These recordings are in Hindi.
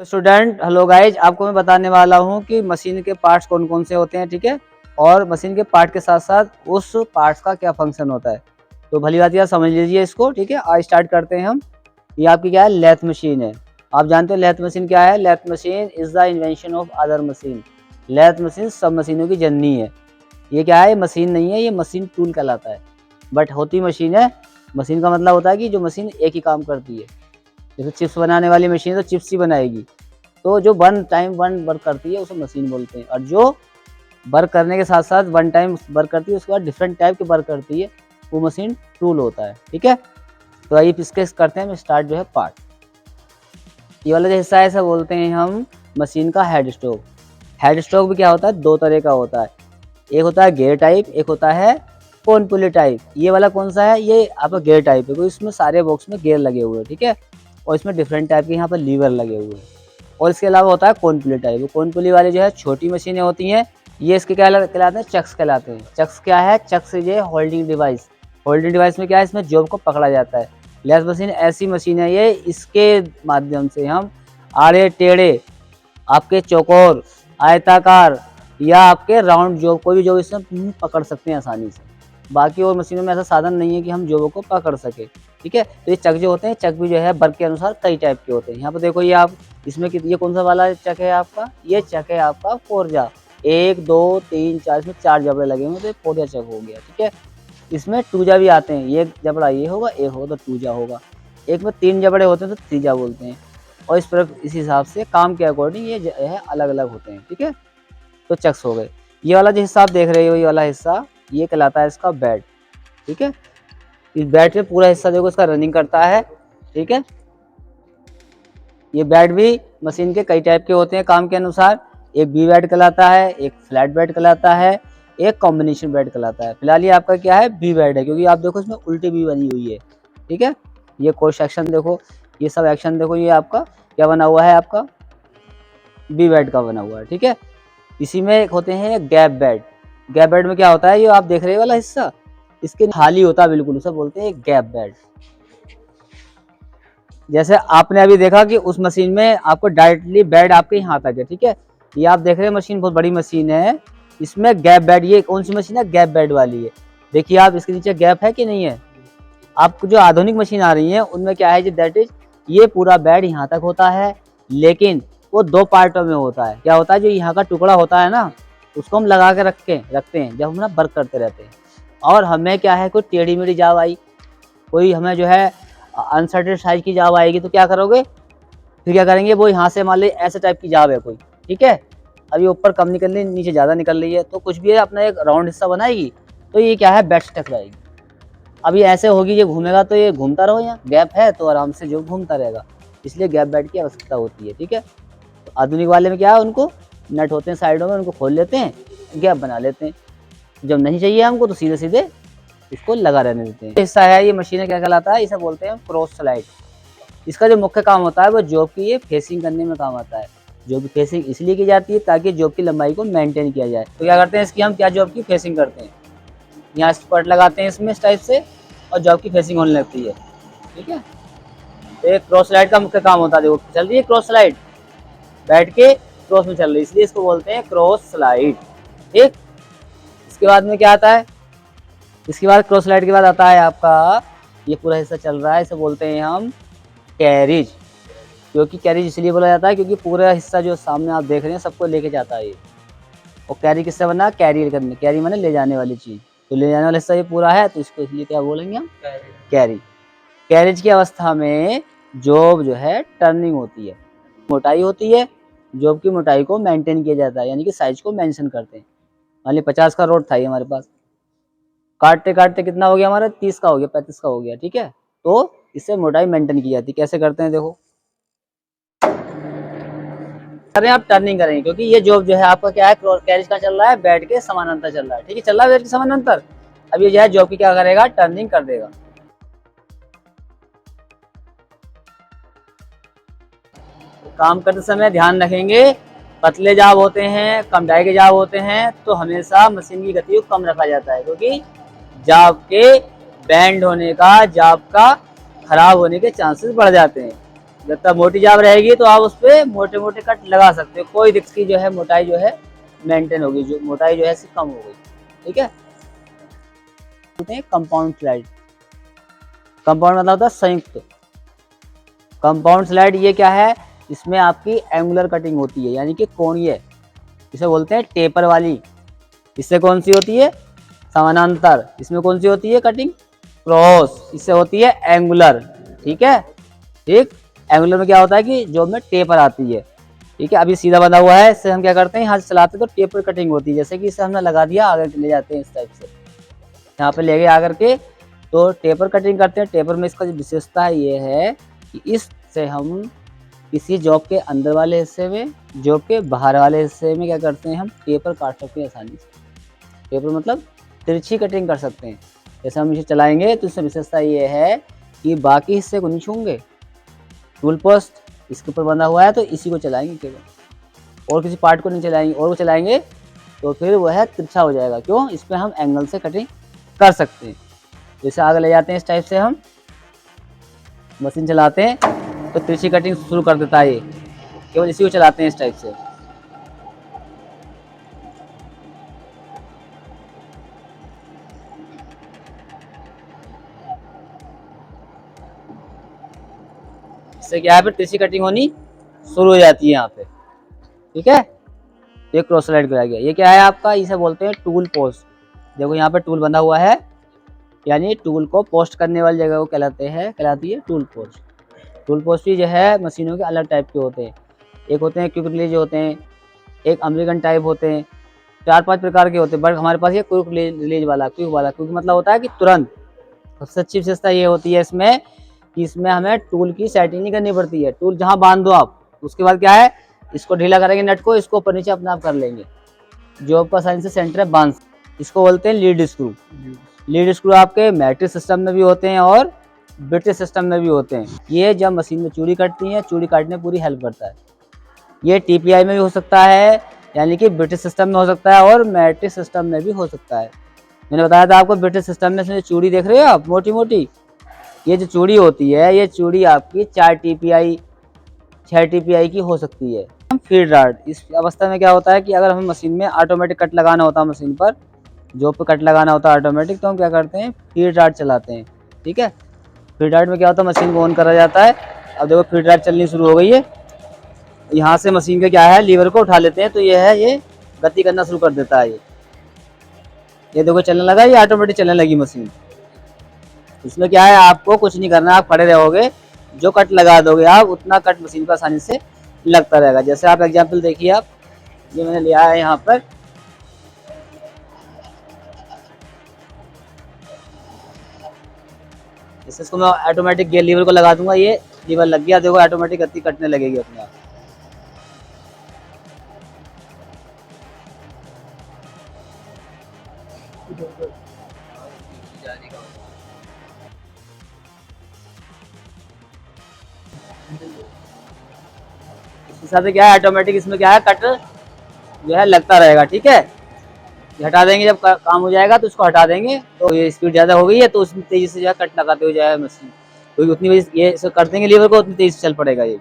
स्टूडेंट हेलो गाइज, आपको मैं बताने वाला हूं कि मशीन के पार्ट्स कौन कौन से होते हैं। ठीक है, और मशीन के पार्ट के साथ साथ उस पार्ट्स का क्या फंक्शन होता है। तो भली बात यार समझ लीजिए इसको। ठीक है, आज स्टार्ट करते हैं हम। ये आपकी क्या है, लेथ मशीन है। आप जानते हो लेथ मशीन क्या है। Lathe machine is the invention of other machine. Lathe machine सब मशीनों की जननी है। ये क्या है, मशीन नहीं है, ये मशीन टूल कहलाता है, बट होती मशीन है। मशीन का मतलब होता है कि जो मशीन एक ही काम करती है। जैसे चिप्स बनाने वाली मशीन तो चिप्स ही बनाएगी, तो जो वन टाइम वन वर्क करती है उसे मशीन बोलते हैं। और जो वर्क करने के साथ साथ वन टाइम वर्क करती है, उसके बाद डिफरेंट टाइप के वर्क करती है, वो मशीन टूल होता है। ठीक है, तो आइए डिस्कस करते हैं। स्टार्ट जो है पार्ट, ये वाला जो हिस्सा है इसे बोलते हैं हम मशीन का हेड स्टॉक। हेड स्टॉक भी क्या होता है, दो तरह का होता है। एक होता है गियर टाइप, एक होता है कोन पुली टाइप। ये वाला कौन सा है, ये आपका गियर टाइप है, क्योंकि इसमें सारे बॉक्स में गियर लगे हुए हैं। ठीक है, और इसमें डिफरेंट टाइप के यहाँ पर लीवर लगे हुए हैं। और इसके अलावा होता है कोन पुली टाइप। कोन पुली वाले जो है छोटी मशीनें होती हैं, ये इसके क्या कहलाते हैं, चक्स कहलाते हैं। चक्स क्या है, चक्स ये होल्डिंग डिवाइस। होल्डिंग डिवाइस में क्या है, इसमें जॉब को पकड़ा जाता है। लेथ मशीन ऐसी मशीन है ये, इसके माध्यम से हम आड़े टेढ़े, आपके चौकोर, आयताकार या आपके राउंड जॉब, कोई भी जॉब इसमें पकड़ सकते हैं आसानी से। बाकी और मशीनों में ऐसा साधन नहीं है कि हम जॉबों को पकड़ सके। ठीक है, तो ये चक जो होते हैं, चक भी जो है वर्क के अनुसार कई टाइप के होते हैं। यहाँ पर देखो, ये आप इसमें ये कौन सा वाला चक है आपका, ये चक है आपका फोरजा। 1 2 3 4, इसमें 4 जबड़े लगे हुए, तो ये फोरजा चक हो गया। ठीक है, इसमें टूजा भी आते हैं। ये जबड़ा ये होगा, एक होगा तो टूजा होगा। एक में 3 जबड़े होते हैं तो तीजा बोलते हैं। और इस पर इस हिसाब से काम के अकॉर्डिंग ये जो है अलग अलग होते हैं। ठीक है, तो चक्स हो गए। ये वाला जो हिस्सा आप देख रहे हो, ये वाला हिस्सा ये कहलाता है इसका बेड। ठीक है, इस बेड पे पूरा हिस्सा देखो इसका रनिंग करता है। ठीक है, ये बेड भी मशीन के कई टाइप के होते हैं काम के अनुसार। एक बी बेड कहलाता है, एक फ्लैट बेड कहलाता है, एक कॉम्बिनेशन बेड कहलाता है। फिलहाल ये आपका क्या है, बी बेड है, क्योंकि आप देखो इसमें उल्टी भी बनी हुई है। ठीक है, ये कोई सेक्शन देखो, ये सब एक्शन देखो, ये आपका क्या बना हुआ है, आपका बी बेड का बना हुआ है। ठीक है, इसी में एक होते हैं गैप बेड। गैप बेड में क्या होता है, ये आप देख रहे हो वाला हिस्सा, इसके खाली होता है बिल्कुल, उसे बोलते हैं गैप बेड। जैसे आपने अभी देखा कि उस मशीन में आपको डायरेक्टली बेड आपके यहाँ तक है। ठीक है, ये आप देख रहे हैं मशीन बहुत बड़ी मशीन है, इसमें गैप बेड, ये कौन सी मशीन है, गैप बेड वाली है। देखिए आप, इसके नीचे गैप है कि नहीं है। आपको जो आधुनिक मशीन आ रही है उनमें क्या है, दैट इज ये पूरा बेड यहाँ तक होता है, लेकिन वो 2 पार्टों में होता है। क्या होता है, जो यहाँ का टुकड़ा होता है ना, उसको हम लगा के रखते हैं जब हम ना वर्क करते रहते हैं। और हमें क्या है, कोई टेढ़ी मेढ़ी जाव आई, कोई हमें जो है अनसर्टेन साइज की जाव आएगी, तो क्या करोगे, फिर क्या करेंगे, वो यहाँ से मान ली ऐसे टाइप की जाव है कोई। ठीक है, अभी ऊपर कम निकल रही, नीचे ज़्यादा निकल रही है, तो कुछ भी है अपना एक राउंड हिस्सा बनाएगी, तो ये क्या है, बेड से टकराएगी। अब ये ऐसे होगी, ये घूमेगा तो ये घूमता रहो, यहाँ गैप है तो आराम से जो घूमता रहेगा, इसलिए गैप बेड की आवश्यकता होती है। ठीक है, तो आधुनिक वाले में क्या है, उनको नट होते हैं साइडों में, उनको खोल लेते हैं, गैप बना लेते हैं। जब नहीं चाहिए हमको तो सीधे सीधे इसको लगा रहने देते हैं। हिस्सा है ये मशीन क्या कहलाता है, इसे बोलते हैं क्रॉस स्लाइड। इसका जो मुख्य काम होता है वो जॉब की ये फेसिंग करने में काम आता है। जॉब की फेसिंग इसलिए की जाती है ताकि जॉब की लंबाई को मेंटेन किया जाए। तो क्या करते हैं, इसकी हम क्या जॉब की फेसिंग करते हैं, यहाँ स्पॉट लगाते हैं इसमें इस टाइप से, और जॉब की फेसिंग होने लगती है। ठीक है, तो एक क्रॉस स्लाइड का मुख्य काम होता है। देखो चल रही है क्रॉस स्लाइड, बैठ के क्रॉस में चल रही है, इसलिए इसको बोलते हैं क्रॉस स्लाइड। ठीक, इसके बाद में क्या आता है, इसके बाद क्रॉस स्लाइड के बाद आता है आपका ये पूरा हिस्सा चल रहा है, इसे बोलते हैं हम कैरिज। क्योंकि कैरिज इसलिए बोला जाता है क्योंकि पूरा हिस्सा जो सामने आप देख रहे हैं सबको लेके जाता है ये। और कैरी किससे बना, कैरियर करने, कैरी माने ले जाने वाली चीज़, तो ले जाने वाला हिस्सा ये पूरा है, तो इसको इसलिए क्या बोलेंगे हम, कैरी। कैरिज की अवस्था में जॉब जो है टर्निंग होती है, मोटाई होती है, जॉब की मोटाई को मेंटेन किया जाता है, यानी कि साइज को मेंशन करते हैं। मान ली 50 का रोड था ये हमारे पास, काटते काटते कितना हो गया हमारा, 30 का हो गया, 35 का हो गया। ठीक है, तो इससे मोटाई मेंटेन की जाती है। कैसे करते हैं, देखो करें आप टर्निंग करेंगे, क्योंकि ये जॉब जो है आपका क्या है, कैरिज का चल रहा है, बेड के समानांतर चल रहा है। ठीक है, चल रहा है बेड के समानांतर, अब ये जो है जॉब की क्या करेगा, टर्निंग कर देगा। काम करते समय ध्यान रखेंगे, पतले जाब होते हैं, कम डाई के जाब होते हैं, तो हमेशा मशीन की गति को कम रखा जाता है, क्योंकि जाब के बैंड होने का, जाब का खराब होने के चांसेस बढ़ जाते हैं। जब तक मोटी जाब रहेगी तो आप उस पर मोटे मोटे कट लगा सकते हो, कोई रिक्स की जो है मोटाई जो है मेंटेन होगी, जो मोटाई जो है इसकी कम हो गई। ठीक है, बोलते हैं कंपाउंड स्लाइड। कंपाउंड मतलब होता है संयुक्त। कंपाउंड स्लाइड ये क्या है, इसमें आपकी एंगुलर कटिंग होती है, यानी कि कोणीय, इसे बोलते हैं टेपर वाली। इससे कौन सी होती है, समानांतर। इसमें कौन सी होती है कटिंग, क्रॉस। इससे होती है एंगुलर। ठीक है, ठीक। एंगुलर में क्या होता है कि जो में टेपर आती है। ठीक है, अभी सीधा बना हुआ है, इससे हम क्या करते हैं, यहाँ से चलाते तो टेपर कटिंग होती है, जैसे कि इसे हमने लगा दिया, आगे ले जाते हैं इस टाइप से, यहाँ पे ले गए आकर के, तो टेपर कटिंग करते हैं। टेपर में इसका जो विशेषता ये है कि इससे हम किसी जॉब के अंदर वाले हिस्से में, जॉब के बाहर वाले हिस्से में क्या करते हैं, हम टेपर काट सकते हैं आसानी से। टेपर मतलब तिरछी कटिंग कर सकते हैं। जैसे हम इसे चलाएंगे तो इसमें विशेषता ये है कि बाकी हिस्से को नहीं छूएंगे। टूल पोस्ट इसके ऊपर बंधा हुआ है तो इसी को चलाएंगे केवल, और किसी पार्ट को नहीं चलाएंगे। और वो चलाएंगे तो फिर वह तिरछा हो जाएगा। क्यों, इस पर हम एंगल से कटिंग कर सकते हैं। जैसे आगे ले जाते हैं, इस टाइप से हम मशीन चलाते हैं तो तिरछी कटिंग शुरू कर देता है ये, केवल इसी को चलाते हैं इस टाइप से। इससे क्या है, फिर तिरछी कटिंग होनी शुरू हो जाती है यहाँ पे। ठीक है, ये क्रॉस स्लाइड कराया गया। ये क्या है आपका, इसे बोलते हैं टूल पोस्ट। देखो यहाँ पे टूल बंधा हुआ है, यानी टूल को पोस्ट करने वाली जगह को कहलाती है टूल पोस्ट। टूल पोस्ट भी जो है मशीनों के अलग टाइप के होते हैं। एक होते हैं क्विक रिलीज होते हैं, एक अमेरिकन टाइप होते हैं, 4-5 प्रकार के होते हैं। बट हमारे पास ये क्विक रिलीज वाला, क्विक मतलब होता है कि तुरंत। सबसे अच्छी विशेषता ये होती है इसमें कि इसमें हमें टूल की सेटिंग नहीं करनी पड़ती है। टूल जहाँ बांध दो आप, उसके बाद क्या है, इसको ढीला करेंगे नट को, इसको ऊपर नीचे अपने आप कर लेंगे। जो आपका साइन से सेंटर है बांध, इसको बोलते हैं लीड स्क्रू। लीड स्क्रू आपके मैट्रिक सिस्टम में भी होते हैं और ब्रिटिश सिस्टम में भी होते हैं। ये जब मशीन में चूड़ी कटती है, चूड़ी काटने में पूरी हेल्प करता है। ये टीपीआई में भी हो सकता है, यानी कि ब्रिटिश सिस्टम में हो सकता है, और मैट्रिक सिस्टम में भी हो सकता है। मैंने बताया था आपको ब्रिटिश सिस्टम में चूड़ी देख रहे हो आप, मोटी मोटी, ये जो चूड़ी होती है, ये चूड़ी आपकी 4 टीपीआई 6 टीपीआई की हो सकती है। फीड राड, इस अवस्था में क्या होता है कि अगर हमें मशीन में ऑटोमेटिक कट लगाना होता है, मशीन पर जो पे कट लगाना होता है ऑटोमेटिक, तो हम क्या करते हैं, फीड राड चलाते हैं। ठीक है, फीड राड में क्या होता है, मशीन को ऑन करा जाता है। अब देखो फीड राड चलनी शुरू हो गई है। यहाँ से मशीन का क्या है, लीवर को उठा लेते हैं तो ये गति करना शुरू कर देता है। ये देखो चलने लगा, ये ऑटोमेटिक चलने लगी मशीन। इसमें क्या है, आपको कुछ नहीं करना, आप खड़े रहोगे, जो कट लगा दोगे आप, उतना कट मशीन पर आसानी से लगता रहेगा। जैसे आप एग्जांपल देखिए, आप ये मैंने लिया है यहाँ पर, जैसे इसको मैं ऑटोमेटिक गियर लीवर को लगा दूंगा, ये लीवर लग गया, देखो ऑटोमेटिक गति कटने लगेगी अपने आप। इस हिसाब से क्या है, ऑटोमेटिक इसमें क्या है, कट जो है लगता रहेगा। ठीक है, ये हटा देंगे, जब काम हो जाएगा तो इसको हटा देंगे। तो ये स्पीड ज़्यादा हो गई है तो उसमें तेज़ी से जो है कट लगाते हो जाए मशीन, क्योंकि उतनी वजह ये इसको कर देंगे लीवर को, उतनी तेज़ी से चल पड़ेगा ये।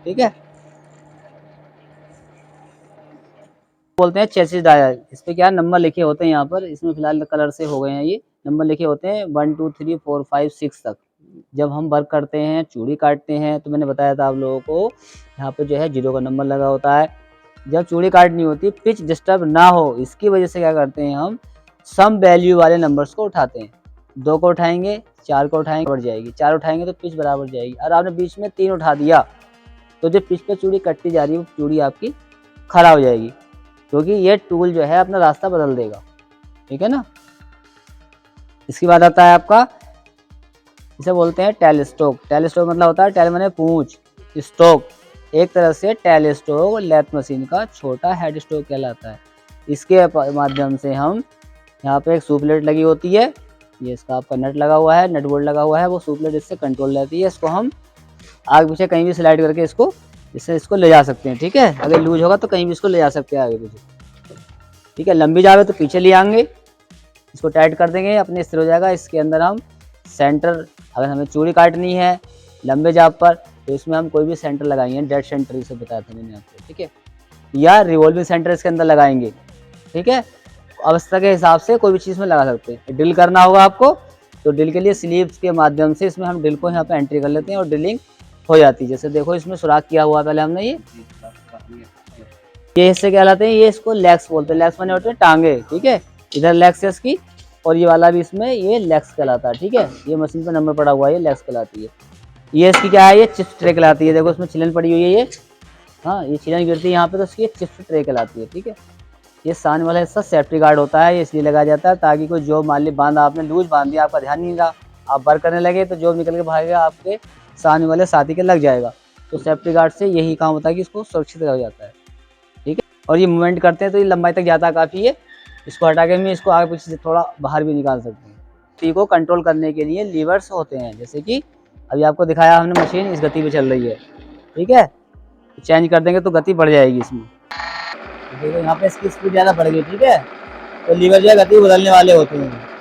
ठीक है, बोलते हैं चेसिस डायल। इस पे क्या नंबर लिखे होते हैं यहाँ पर, इसमें फिलहाल कलर से हो गए हैं, ये नंबर लिखे होते हैं 1 2 3 4 5 6 तक। जब हम वर्क करते हैं, चूड़ी काटते हैं, तो मैंने बताया था आप लोगों को, यहाँ पे जो है 0 का नंबर लगा होता है। जब चूड़ी काटनी होती है, पिच डिस्टर्ब ना हो, इसकी वजह से क्या करते हैं, हम सम वैल्यू वाले नंबर्स को उठाते हैं। 2 को उठाएंगे, 4 को उठाएंगे, बढ़ जाएगी। 4 उठाएंगे तो पिच बराबर जाएगी। और आपने बीच में 3 उठा दिया तो जो पिच पे चूड़ी कटती जा रही है, वो चूड़ी आपकी खराब हो जाएगी, क्योंकि ये टूल जो है अपना रास्ता बदल देगा। ठीक है ना। इसके बाद आता है आपका, इसे बोलते हैं टेल स्टोक। टेल स्टोक मतलब होता है, टेल माने पूंछ, स्टोक एक तरह से टेल स्टोक लेथ मशीन का छोटा हेड स्टोक कहलाता है। इसके माध्यम से हम, यहाँ पे एक सुपलेट लगी होती है, ये इसका आपका नट लगा हुआ है, नट बोल्ट लगा हुआ है, वो सुपलेट इससे कंट्रोल रहती है। इसको हम आगे पीछे कहीं भी स्लाइड करके इसको ले जा सकते हैं। ठीक है, अगर लूज होगा तो कहीं भी इसको ले जा सकते हैं आगे पीछे। ठीक है, लंबी जावे तो पीछे ले आएंगे, इसको टाइट कर देंगे, अपने स्थिर हो जाएगा। इसके अंदर हम सेंटर अगर हमें चूड़ी काटनी है लंबे जाप पर तो इसमें हम कोई भी सेंटर लगाएंगे, डेड सेंटर इसे बताया था मैंने आपको, ठीक है, या रिवॉल्विंग सेंटर इसके अंदर लगाएंगे, ठीक है। अवस्था के हिसाब से कोई भी चीज़ में लगा सकते हैं। ड्रिल करना होगा आपको तो ड्रिल के लिए स्लीव्स के माध्यम से इसमें हम ड्रिल को यहाँ पे एंट्री कर लेते हैं और ड्रिलिंग हो जाती है। जैसे देखो इसमें सुराख किया हुआ पहले हमने ये हिस्से कहलाते हैं, ये इसको लेग्स बोलते हैं। लेग्स माने होते हैं टांगे, ठीक है, इधर लेग्स है इसकी और ये वाला भी इसमें ये लेग्स कहलाता है, ठीक है। ये मशीन पे नंबर पड़ा हुआ है, ये लेग्स कहलाती है। ये इसकी क्या है, ये चिप्स ट्रे कहलाती है। देखो इसमें छिलन पड़ी हुई है ये, हाँ ये छिलन गिरती है यहाँ पे तो उसकी चिप्स ट्रे कहलाती है, ठीक है। ये सामने वाला हिस्सा सेफ्टी गार्ड होता है, ये इसलिए लगाया जाता है ताकि कोई जॉब मान ली बांध आपने लूज बांध दिया, आपका ध्यान नहीं रहा, आप वर्क करने लगे तो जॉब निकल के भागेगा, आपके सामने वाले साथी के लग जाएगा। तो सेफ्टी गार्ड से यही काम होता है कि इसको सुरक्षित रखा जाता है, ठीक है। और ये मूवमेंट करते हैं तो ये लंबाई तक जाता है काफ़ी, ये इसको हटा के हम इसको आगे पीछे से थोड़ा बाहर भी निकाल सकते हैं। गति को कंट्रोल करने के लिए लीवर्स होते हैं, जैसे कि अभी आपको दिखाया हमने मशीन इस गति पे चल रही है, ठीक है, चेंज कर देंगे तो गति बढ़ जाएगी इसमें। देखो यहाँ पे इसकी स्पीड ज़्यादा बढ़ गई, ठीक है, तो लीवर जो है गति बदलने वाले होते हैं।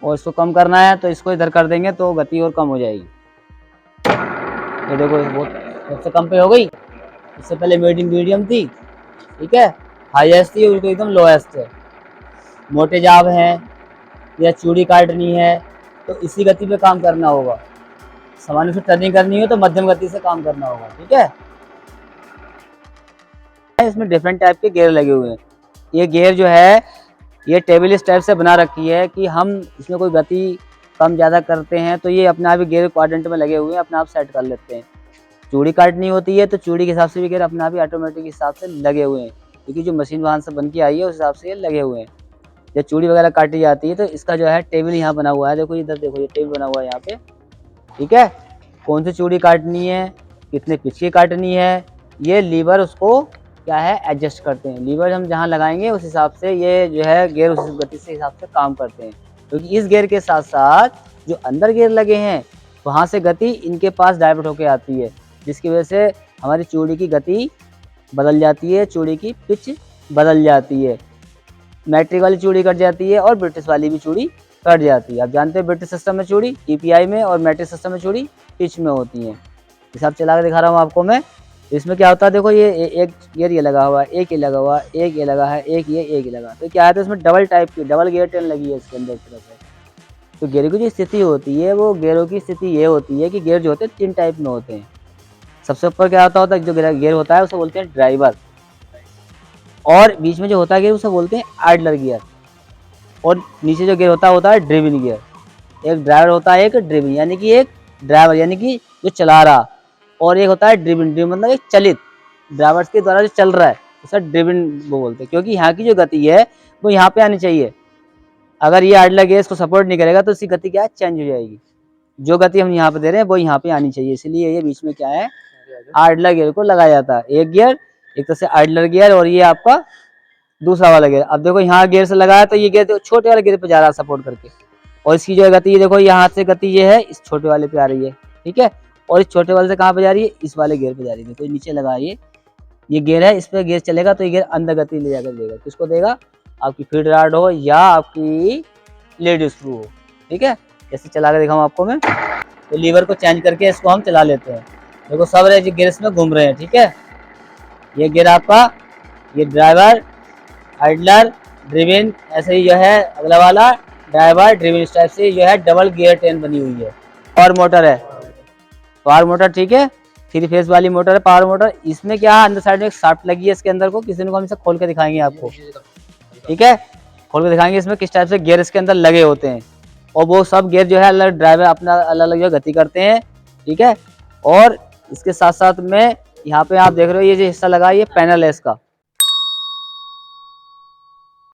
और इसको कम करना है तो इसको इधर कर देंगे तो गति और कम हो जाएगी। ये देखो बहुत सबसे कम पे हो गई, इससे पहले मीडियम थी, ठीक है, हाईएस्ट थी, उनको एकदम लोएस्ट है। मोटे जाब हैं या चूड़ी काटनी है तो इसी गति पे काम करना होगा। सामान्य से टर्निंग करनी हो तो मध्यम गति से काम करना होगा, ठीक है। इसमें डिफरेंट टाइप के गियर लगे हुए हैं। ये गियर जो है ये टेबल इस टाइप से बना रखी है कि हम इसमें कोई गति कम ज़्यादा करते हैं तो ये अपने आप ही गियर क्वाड्रेंट में लगे हुए हैं, अपने आप सेट कर लेते हैं। चूड़ी काटनी होती है तो चूड़ी के हिसाब से भी गियर अपने आप ही ऑटोमेटिक हिसाब से लगे हुए हैं, क्योंकि जो मशीन वहाँ से बन के आई है उस हिसाब से ये लगे हुए हैं। जब चूड़ी वगैरह काटी जाती है तो इसका जो है टेबल यहाँ बना हुआ है, देखो इधर देखो ये टेबल बना हुआ है यहाँ पे, ठीक है। कौन सी चूड़ी काटनी है, कितने पिच की काटनी है, ये लीवर उसको क्या है एडजस्ट करते हैं। लीवर हम जहाँ लगाएंगे उस हिसाब से ये जो है गियर उस गति से हिसाब से काम करते हैं, क्योंकि इस गियर के साथ साथ जो अंदर गियर लगे हैं वहाँ से गति इनके पास डाइवर्ट होकर आती है, जिसकी वजह से हमारी चूड़ी की गति बदल जाती है, चूड़ी की पिच बदल जाती है। मैट्रिक वाली चूड़ी कट जाती है और ब्रिटिश वाली भी चूड़ी कट जाती है। आप जानते हैं ब्रिटिश सिस्टम में चूड़ी ईपीआई में और मैट्रिक सिस्टम में चूड़ी पिच में होती हैं। हिसाब चला के दिखा रहा हूँ आपको मैं। इसमें क्या होता है, देखो ये एक गियर ये लगा हुआ है, एक ये लगा हुआ है, एक ये लगा है, एक ये लगा, तो क्या है तो इसमें डबल टाइप की डबल गियर टेन लगी है इसके अंदर एक तरफ है। तो गियर की जो स्थिति होती है वो गियरों की स्थिति ये होती है कि गियर जो होते हैं 3 टाइप में होते हैं। सबसे ऊपर क्या होता है, जो गियर होता है उसे बोलते हैं ड्राइवर, और बीच में जो होता है गियर उसे बोलते हैं आइडलर गियर, और नीचे जो गियर होता है ड्रिवन गियर। एक ड्राइवर होता है, एक ड्रिवन, यानी कि एक ड्राइवर यानी कि जो चला रहा, और एक होता है ड्रिवन, ड्रिवन मतलब एक चलित, ड्राइवर्स के द्वारा जो चल रहा है उसे ड्रिवन वो बोलते हैं, क्योंकि यहाँ की जो गति है वो यहाँ पे आनी चाहिए। अगर ये आइडलर गियर इसको सपोर्ट नहीं करेगा तो इसकी गति क्या है चेंज हो जाएगी। जो गति हम यहाँ पे दे रहे हैं वो यहाँ पे आनी चाहिए, इसलिए ये बीच में क्या है आइडलर गियर को लगाया जाता है। एक गियर एक तरह से आइडलर गियर और ये आपका दूसरा वाला गियर। अब देखो यहाँ गियर से लगाया तो ये गियर छोटे वाले गियर पे जा रहा है सपोर्ट करके, और इसकी जो गति देखो यहाँ से गति ये है इस छोटे वाले पे आ रही है, ठीक है, और इस छोटे वाले से कहाँ पे जा रही है, इस वाले गियर पे जा रही है। तो नीचे लगा ये गियर है, इस पे गियर चलेगा तो ये गियर अंदर गति ले जाकर देगा। किसको देगा, आपकी फीड रॉड हो या आपकी लेड स्क्रू हो, ठीक है। जैसे चला के दिखाऊँ आपको मैं, तो लीवर को चेंज करके इसको हम चला लेते हैं। देखो सब गियर इसमें घूम रहे हैं, ठीक है। ये गियर आपका ये ड्राइवर आइडलर ड्रिवन, ऐसे ही जो है अगला वाला ड्राइवर ड्रिवन, इस टाइप से जो है डबल गियर ट्रेन बनी हुई है। पावर मोटर है, पावर मोटर, ठीक है, 3 फेज वाली मोटर है पावर मोटर। इसमें क्या है अंदर साइड में एक शाफ्ट लगी है इसके अंदर को, किसी को हम इसे खोल के दिखाएंगे आपको, ठीक है, खोल के दिखाएंगे इसमें किस टाइप से गियर इसके अंदर लगे होते हैं, और वो सब गियर जो है अलग ड्राइवर अपना अलग अलग जो गति करते हैं, ठीक है। और इसके साथ साथ में यहाँ पे आप देख रहे हो ये जो हिस्सा लगा है ये पैनल है इसका,